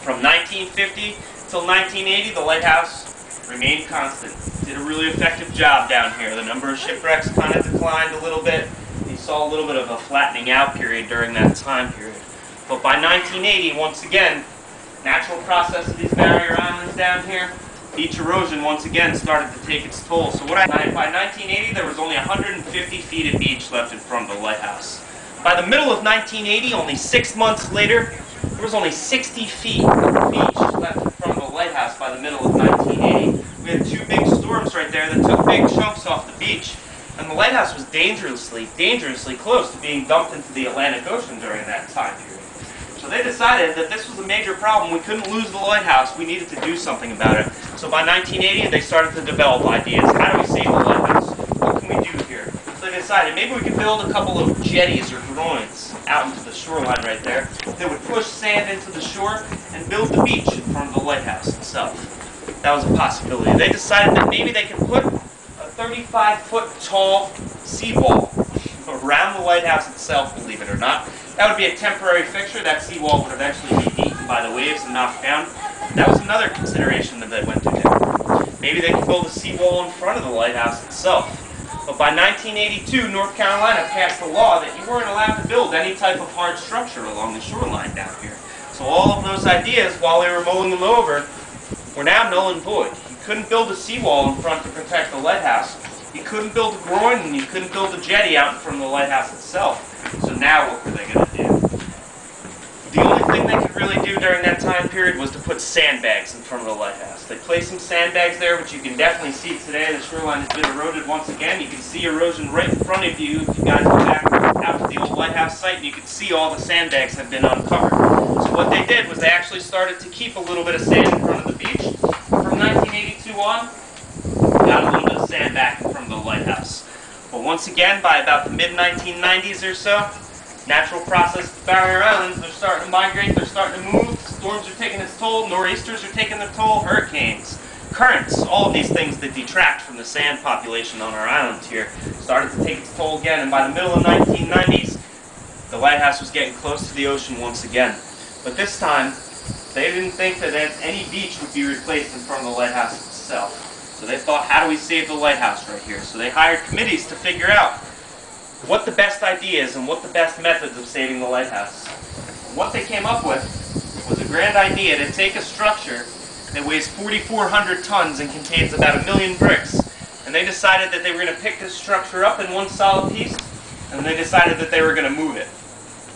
From 1950 till 1980, the lighthouse remained constant. Did a really effective job down here. The number of shipwrecks kind of declined a little bit. You saw a little bit of a flattening out period during that time period. But by 1980, once again, natural process of these barrier islands down here, beach erosion once again started to take its toll. So by 1980, there was only 150 feet of beach left in front of the lighthouse. By the middle of 1980, only 6 months later, there was only 60 feet of beach left in front of the lighthouse by the middle of 1980. We had two big storms right there that took big chunks off the beach, and the lighthouse was dangerously close to being dumped into the Atlantic Ocean during that time period. So they decided that this was a major problem. We couldn't lose the lighthouse. We needed to do something about it. So by 1980, they started to develop ideas. How do we save the lighthouse? What can we do here? So they decided maybe we could build a couple of jetties or groins out into the shoreline right there that would push sand into the shore and build the beach in front of the lighthouse itself. That was a possibility. They decided that maybe they could put a 35-foot tall seawall around the lighthouse itself, believe it or not. That would be a temporary fixture. That seawall would eventually be beaten by the waves and knocked down. That was another consideration that they went to do. Maybe they could build a seawall in front of the lighthouse itself. But by 1982, North Carolina passed a law that you weren't allowed to build any type of hard structure along the shoreline down here. So all of those ideas, while they were mulling them over, were now null and void. You couldn't build a seawall in front to protect the lighthouse. You couldn't build a groin, and you couldn't build a jetty out in front of the lighthouse itself. So now what were they going to do? The only thing they could really do during that time period was to put sandbags in front of the lighthouse. They placed some sandbags there, which you can definitely see today. The shoreline has been eroded once again. You can see erosion right in front of you. If you guys go back out to the old lighthouse site, you can see all the sandbags have been uncovered. So what they did was they actually started to keep a little bit of sand in front of the beach. From 1982 on, got a little bit of sand back in front of the lighthouse. But once again, by about the mid-1990s or so, natural process of the barrier islands, they're starting to migrate, they're starting to move, storms are taking its toll, nor'easters are taking their toll, hurricanes, currents, all of these things that detract from the sand population on our island here started to take its toll again, and by the middle of the 1990s, the lighthouse was getting close to the ocean once again. But this time, they didn't think that any beach would be replaced in front of the lighthouse itself. So they thought, how do we save the lighthouse right here? So they hired committees to figure out what the best ideas and what the best methods of saving the lighthouse. And what they came up with was a grand idea to take a structure that weighs 4,400 tons and contains about 1 million bricks. And they decided that they were going to pick this structure up in one solid piece, and they decided that they were going to move it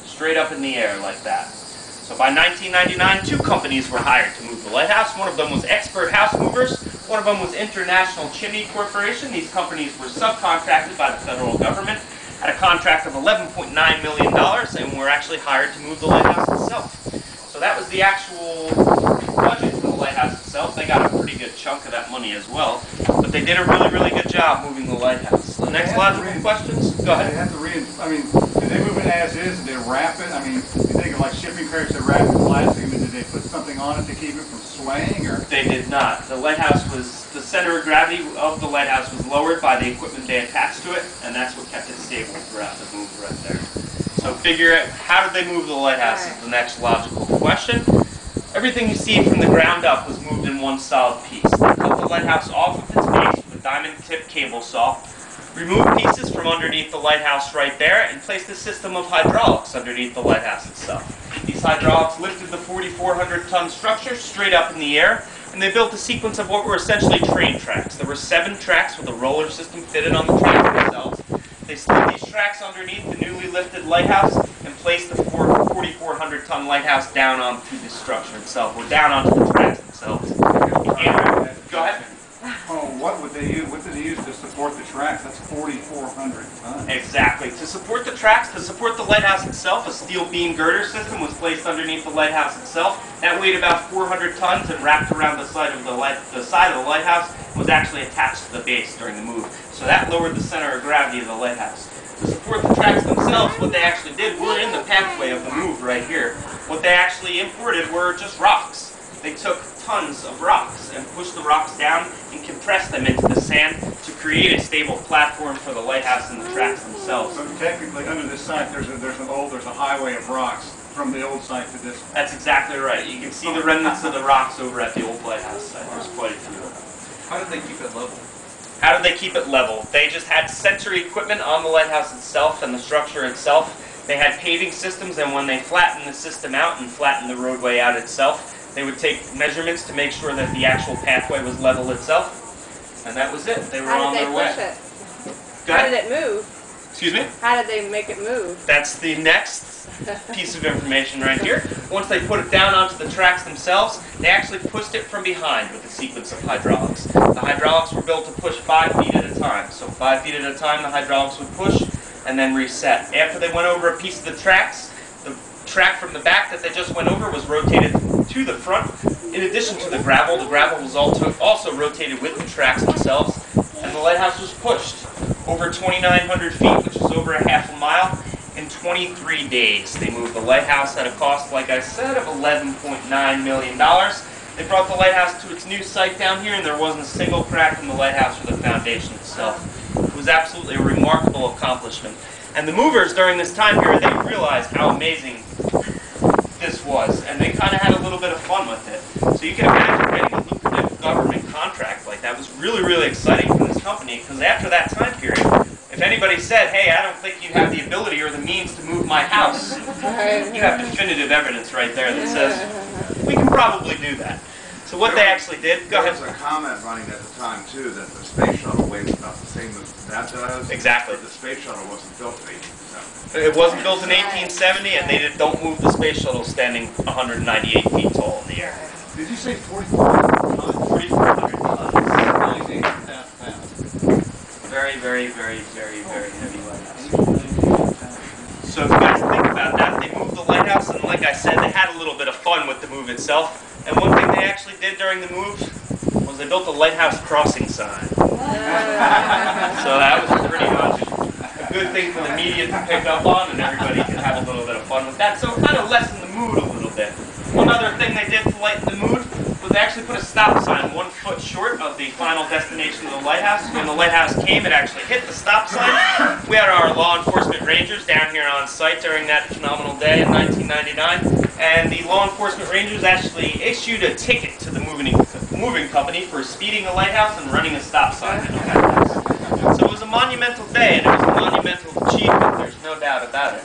straight up in the air like that. So by 1999, 2 companies were hired to move the lighthouse. One of them was Expert House Movers. One of them was International Chimney Corporation. These companies were subcontracted by the federal government at a contract of $11.9 million and were actually hired to move the lighthouse itself. So that was the actual budget for the lighthouse itself. They got a pretty good chunk of that money as well. But they did a really good job moving the lighthouse. The next logical questions? Go ahead. They have to did they move it as is? Did they wrap it? I mean, you think of like shipping crates that wrap it plastic. I mean, did they put something on it to keep it from swaying? Or they did not. The lighthouse was, the center of gravity of the lighthouse was lowered by the equipment they attached to it, and that's what kept it stable throughout the move right there. So figure out, how did they move the lighthouse is the next logical question. Everything you see from the ground up was moved in one solid piece. They cut the lighthouse off of its base with a diamond-tipped cable saw, removed pieces from underneath the lighthouse right there, and placed a system of hydraulics underneath the lighthouse itself. These hydraulics lifted the 4,400-ton structure straight up in the air, and they built a sequence of what were essentially train tracks. There were 7 tracks with a roller system fitted on the tracks themselves. They slid these tracks underneath the newly lifted lighthouse and placed the 4,400-ton lighthouse down onto the structure itself, or down onto the tracks themselves. Go ahead. oh, what would they use? What did they use to support the tracks? That's 4,400 tons. Exactly. To support the tracks, to support the lighthouse itself, a steel beam girder system was placed underneath the lighthouse itself. That weighed about 400 tons and wrapped around the side of the lighthouse and was actually attached to the base during the move. So that lowered the center of gravity of the lighthouse. To support the tracks themselves, what they actually did, we're in the pathway of the move right here. What they actually imported were just rocks. They took tons of rocks and pushed the rocks down and compressed them into the sand to create a stable platform for the lighthouse and the tracks themselves. So technically, under this site, there's a highway of rocks from the old site to this one. That's exactly right. You can see the remnants of the rocks over at the old lighthouse site. There's quite a few of them. How did they keep it level? How did they keep it level? They just had sensor equipment on the lighthouse itself and the structure itself. They had paving systems, and when they flattened the system out and flattened the roadway out itself, they would take measurements to make sure that the actual pathway was level itself. And that was it. They were on their way. How did they push it? Go How ahead. did it move? Excuse me? How did they make it move? That's the next piece of information right here. Once they put it down onto the tracks themselves, they actually pushed it from behind with a sequence of hydraulics. The hydraulics were built to push 5 feet at a time. So 5 feet at a time, the hydraulics would push and then reset. After they went over a piece of the track from the back that they just went over was rotated to the front. In addition to the gravel was also rotated with the tracks themselves, and the lighthouse was pushed over 2,900 feet, which is over a half a mile, in 23 days. They moved the lighthouse at a cost, like I said, of $11.9 million. They brought the lighthouse to its new site down here, and there wasn't a single crack in the lighthouse or the foundation itself. It was absolutely a remarkable accomplishment. And the movers during this time period, they realized how amazing this was, and they kind of had a little bit of fun with it. So you can imagine getting a lucrative government contract like that was really, really exciting for this company, because after that time period, if anybody said, hey, I don't think you have the ability or the means to move my house, you have definitive evidence right there that says, we can probably do that. So what they actually did, go ahead. There was a comment running at the time, too, that the space shuttle weighs about the same as that does. Exactly. But the space shuttle wasn't built in 1870. It wasn't built in 1870, and they don't move the space shuttle standing 198 feet tall in the air. Did you say 4,400 tons? 4,400 tons. Really 8.5 pounds. Very, very, very, very, very heavy lighthouse. So if you guys think about that, they moved the lighthouse, and like I said, they had a little bit of fun with the move itself. And one thing they actually did during the move was they built a lighthouse crossing sign. So that was pretty much a good thing for the media to pick up on, and everybody could have a little bit of fun with that. So it kind of lessened the mood a little bit. One other thing they did to lighten the mood was they actually put a stop sign 1 foot short of the final destination of the lighthouse. When the lighthouse came, it actually hit the stop sign. We had our law enforcement rangers down here on site during that phenomenal day in 1999, and the law enforcement rangers actually issued a ticket to the moving company for speeding the lighthouse and running a stop sign in the lighthouse. So it was a monumental day, and it was a monumental achievement, there's no doubt about it.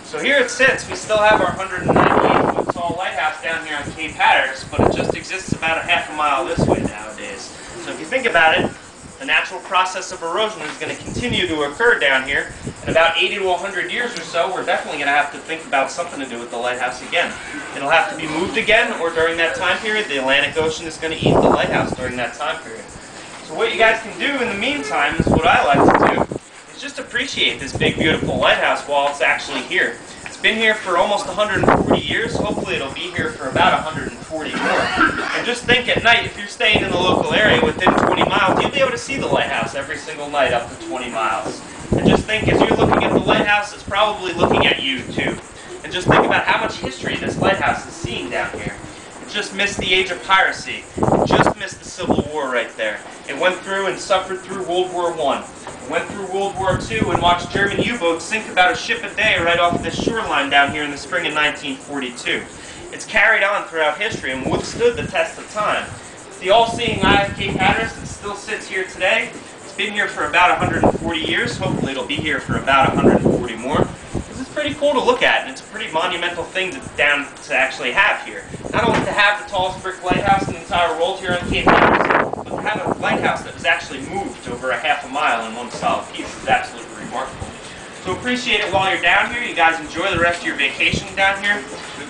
So here it sits. We still have our 198-foot tall lighthouse down here on Cape Hatteras, but it just exists about a half a mile this way nowadays. So if you think about it, the natural process of erosion is going to continue to occur down here. In about 80 to 100 years or so, we're definitely going to have to think about something to do with the lighthouse again. It'll have to be moved again, or during that time period, the Atlantic Ocean is going to eat the lighthouse during that time period. So what you guys can do in the meantime is what I like to do. Just appreciate this big, beautiful lighthouse while it's actually here. It's been here for almost 140 years. Hopefully it'll be here for about 140 more. And just think at night, if you're staying in the local area within 20 miles, you'll be able to see the lighthouse every single night up to 20 miles. And just think, as you're looking at the lighthouse, it's probably looking at you too. And just think about how much history this lighthouse is seeing down here. It just missed the age of piracy. It just missed the Civil War right there. It went through and suffered through World War I. Went through World War II and watched German U-boats sink about a ship a day right off this shoreline down here in the spring of 1942. It's carried on throughout history and withstood the test of time. It's the all-seeing eye of Cape Hatteras that still sits here today. It's been here for about 140 years. Hopefully it'll be here for about 140 more. It's pretty cool to look at, and it's a pretty monumental thing to actually have here. Not only to have the tallest brick lighthouse in the entire world here on Cape Hatteras, but to have a lighthouse that was actually moved over a half a mile in one solid piece is absolutely remarkable. So appreciate it while you're down here. You guys enjoy the rest of your vacation down here.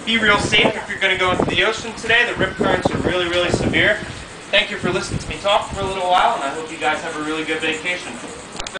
Be real safe if you're going to go into the ocean today. The rip currents are really, really severe. Thank you for listening to me talk for a little while, and I hope you guys have a really good vacation.